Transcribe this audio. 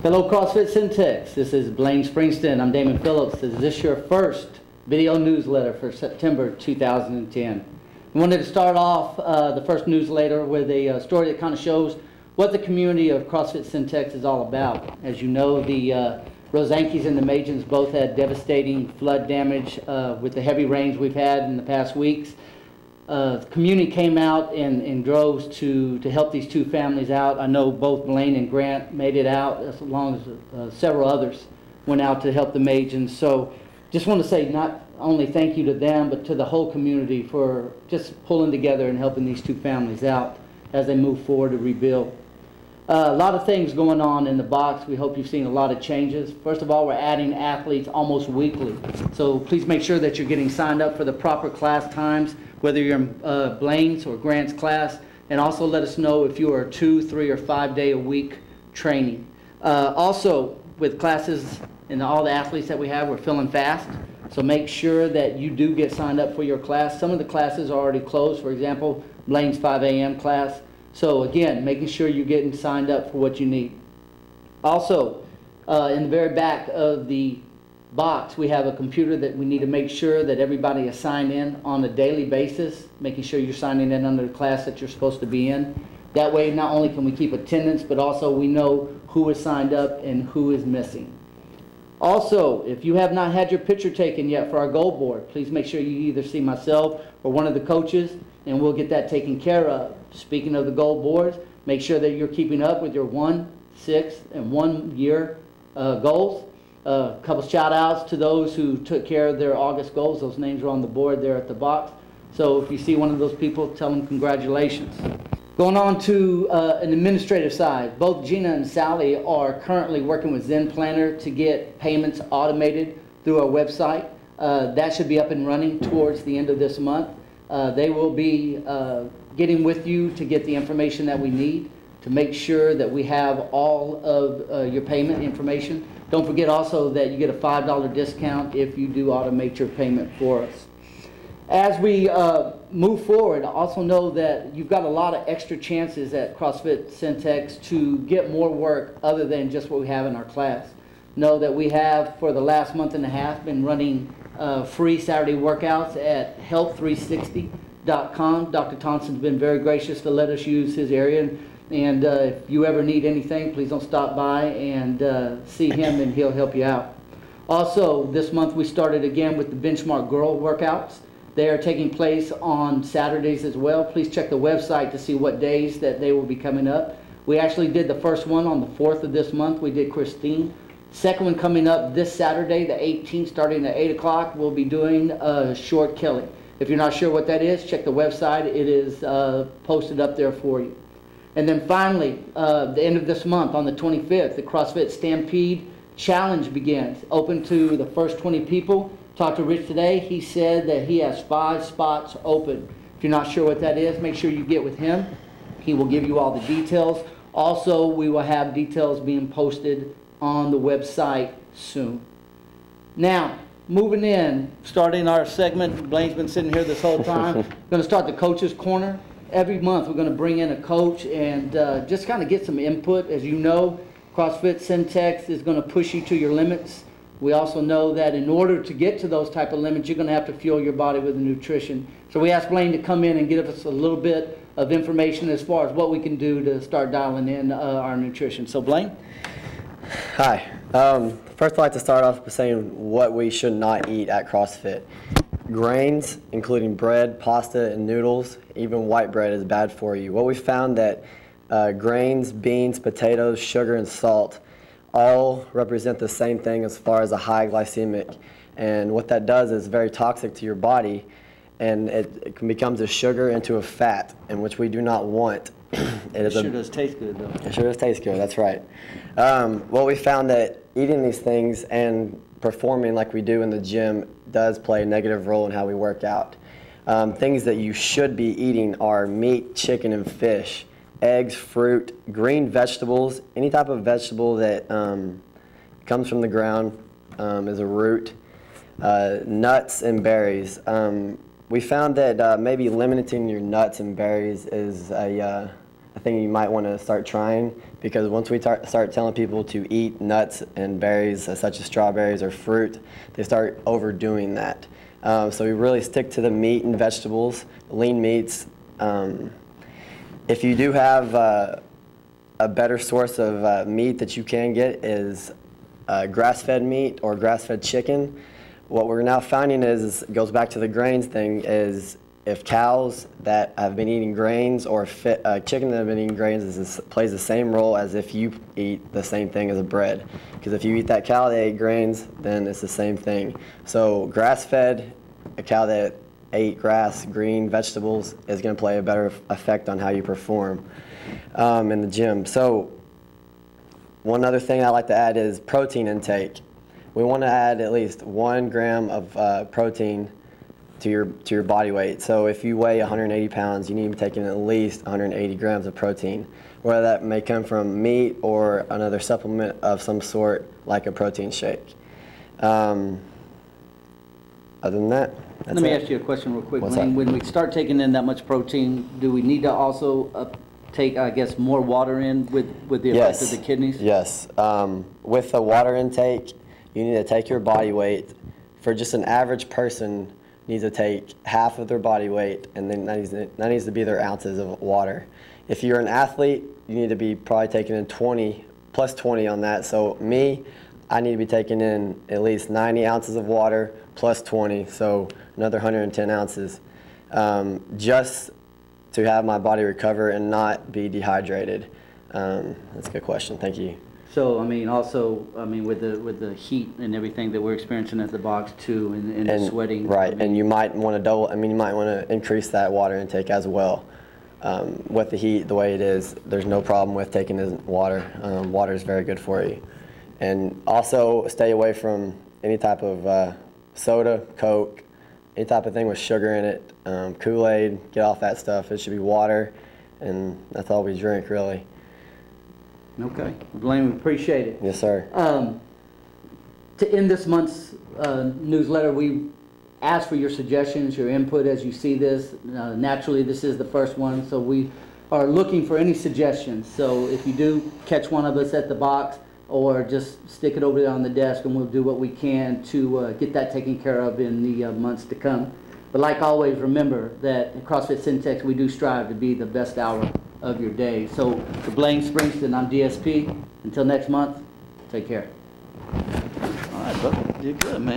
Hello CrossFit Syntex, this is Blaine Springston. I'm Damon Phillips. Is this your first video newsletter for September 2010? I wanted to start off the first newsletter with a story that kind of shows what the community of CrossFit Syntex is all about. As you know, the Rosankis and the Majans both had devastating flood damage with the heavy rains we've had in the past weeks. The community came out in droves to help these two families out. I know both Blaine and Grant made it out, as long as several others went out to help the Majans. So just want to say not only thank you to them, but to the whole community for just pulling together and helping these two families out as they move forward to rebuild. A lot of things going on in the box. We hope you've seen a lot of changes. First of all, we're adding athletes almost weekly. So please make sure that you're getting signed up for the proper class times, whether you're in Blaine's or Grant's class, and also let us know if you are 2, 3, or 5 day a week training. Also, with classes and all the athletes that we have, we're filling fast. So make sure that you do get signed up for your class. Some of the classes are already closed. For example, Blaine's 5 a.m. class. So again, making sure you're getting signed up for what you need. Also, in the very back of the box, we have a computer that we need to make sure that everybody is signed in on a daily basis, making sure you're signing in under the class that you're supposed to be in. That way, not only can we keep attendance, but also we know who is signed up and who is missing. Also, if you have not had your picture taken yet for our goal board, please make sure you either see myself or one of the coaches, and we'll get that taken care of. Speaking of the goal boards, make sure that you're keeping up with your 1, 6, and 1 year goals. A couple shout outs to those who took care of their August goals. Those names are on the board there at the box. So if you see one of those people, tell them congratulations. Going on to an administrative side, both Gina and Sally are currently working with Zen Planner to get payments automated through our website. That should be up and running towards the end of this month. They will be getting with you to get the information that we need to make sure that we have all of your payment information. Don't forget also that you get a $5 discount if you do automate your payment for us. As we move forward, also know that you've got a lot of extra chances at CrossFit Syntex to get more work other than just what we have in our class. Know that we have, for the last month and a half, been running free Saturday workouts at health360.com. Dr. Thompson's been very gracious to let us use his area. And if you ever need anything, please don't stop by and see him, and he'll help you out. Also, this month we started again with the Benchmark Girl workouts. They are taking place on Saturdays as well. Please check the website to see what days that they will be coming up. We actually did the first one on the 4th of this month. We did Christine. Second one coming up this Saturday, the 18th, starting at 8 o'clock, we'll be doing Short Kelly. If you're not sure what that is, check the website. It is posted up there for you. And then finally, the end of this month, on the 25th, the CrossFit Stampede Challenge begins. Open to the first 20 people. Talked to Rich today. He said that he has 5 spots open. If you're not sure what that is, make sure you get with him. He will give you all the details. Also, we will have details being posted on the website soon. Now, moving in, starting our segment. Blaine's been sitting here this whole time. Going to start the Coach's Corner. Every month we're going to bring in a coach and just kind of get some input. As you know, CrossFit Syntex is going to push you to your limits. We also know that in order to get to those type of limits, you're going to have to fuel your body with the nutrition. So we asked Blaine to come in and give us a little bit of information as far as what we can do to start dialing in our nutrition. So Blaine? Hi. First I'd like to start off by saying what we should not eat at CrossFit. Grains, including bread, pasta, and noodles, even white bread is bad for you. What we found that grains, beans, potatoes, sugar, and salt all represent the same thing as far as a high glycemic. And what that does is very toxic to your body, and it becomes a sugar into a fat, in which we do not want. It sure does taste good, though. It sure does taste good, that's right. Well, we found that eating these things and performing like we do in the gym does play a negative role in how we work out. Things that you should be eating are meat, chicken, and fish, eggs, fruit, green vegetables, any type of vegetable that comes from the ground is a root, nuts and berries. We found that maybe limiting your nuts and berries is a I think you might want to start trying, because once we start telling people to eat nuts and berries such as strawberries or fruit, they start overdoing that. So we really stick to the meat and vegetables, lean meats. If you do have a better source of meat that you can get is grass-fed meat or grass-fed chicken. What we're now finding is, it goes back to the grains thing, is if cows that have been eating grains or chicken that have been eating grains plays the same role as if you eat the same thing as a bread. Because if you eat that cow that ate grains, then it's the same thing. So grass-fed, a cow that ate grass, green vegetables, is going to play a better effect on how you perform in the gym. So one other thing I like to add is protein intake. We want to add at least 1 gram of protein to your body weight. So if you weigh 180 pounds, you need to be taking at least 180 grams of protein, whether that may come from meat or another supplement of some sort, like a protein shake. Other than that, that's Let me it. ask you a question real quick. What's When, that? when we start taking in that much protein, do we need to also take, I guess, more water in with the effect of the kidneys? Yes. With the water intake, you need to take your body weight. For just an average person, needs to take half of their body weight, and then that needs to be their ounces of water. If you're an athlete, you need to be probably taking in 20, plus 20 on that. So me, I need to be taking in at least 90 ounces of water plus 20, so another 110 ounces, just to have my body recover and not be dehydrated. That's a good question. Thank you. So, I mean, also, I mean, with the heat and everything that we're experiencing at the box too, and the sweating. Right, I mean, and you might want to you might want to increase that water intake as well. With the heat the way it is, there's no problem with taking in water. Water is very good for you. And also stay away from any type of soda, Coke, any type of thing with sugar in it, Kool-Aid, get off that stuff. It should be water, and that's all we drink, really. Okay, Blaine, we appreciate it. Yes, sir. To end this month's newsletter, we ask for your suggestions, your input as you see this. Naturally, this is the first one, so we are looking for any suggestions. So if you do catch one of us at the box, or just stick it over there on the desk, and we'll do what we can to get that taken care of in the months to come. But like always, remember that at CrossFit Syntex, we do strive to be the best hour of your day. So for Blaine Springston, I'm DSP. Until next month, take care. All right, brother. You're good, man.